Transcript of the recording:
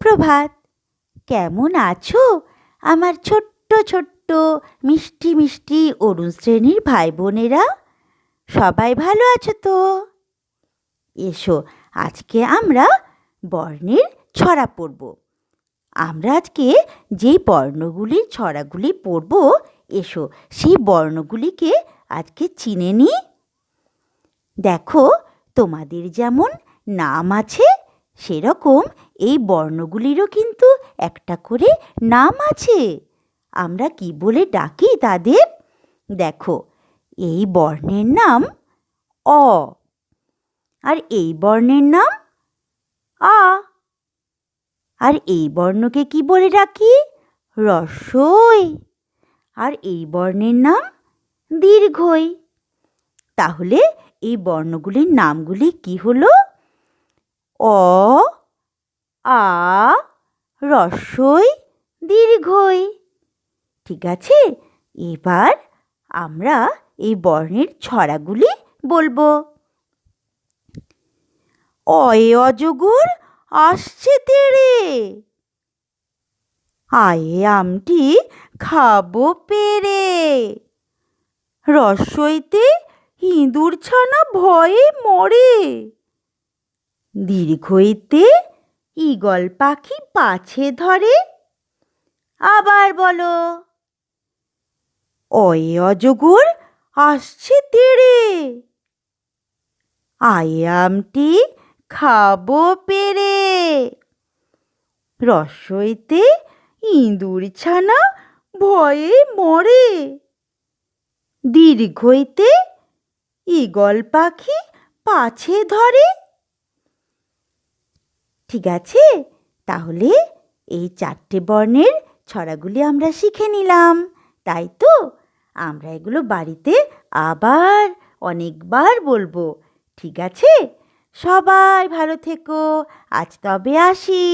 সুপ্রভাত। কেমন আছো আমার ছোট্ট ছোট্ট মিষ্টি মিষ্টি অরুণ শ্রেণীর ভাই বোনেরা? সবাই ভালো আছো তো? এসো, আজকে আমরা বর্ণের ছড়া পড়ব। আমরা আজকে যেই বর্ণগুলির ছড়াগুলি পড়ব, এসো সেই বর্ণগুলিকে আজকে চিনে নিই। দেখো, তোমাদের যেমন নাম আছে সেরকম এই বর্ণগুলিরও কিন্তু একটা করে নাম আছে। আমরা কি বলে ডাকি তাদের? দেখো, এই বর্ণের নাম অ, আর এই বর্ণের নাম আ, আর এই বর্ণকে কি বলে ডাকি? রস্বই। আর এই বর্ণের নাম দীর্ঘই। তাহলে এই বর্ণগুলির নামগুলি কি হলো? অ, আ, রস্বই, দীর্ঘই। ঠিক আছে, এবার আমরা এই বর্ণের ছড়াগুলি বলবো। অয়ে অজগর আসছে তেড়ে, আয়ে আমটি খাবো পেড়ে, রস্বইতে ইঁদুর ছানা ভয়ে মরে, দীর্ঘইতে ঈগল পাখি পাছে ধরে। আবার বলো, অয়ে অজগর আসছে তেড়ে, আয়ে আমটি খাবো পেড়ে, রস্বইতে ইঁদুর ছানা ভয়ে মরে, দীর্ঘইতে ঈগল পাখি পাছে ধরে। ঠিক আছে, তাহলে এই 4টে বর্ণের ছড়াগুলি আমরা শিখে নিলাম, তাই তো? আমরা এগুলো বাড়িতে আবার অনেকবার বলবো। ঠিক আছে, সবাই ভালো থেকো। আজ তবে আসি।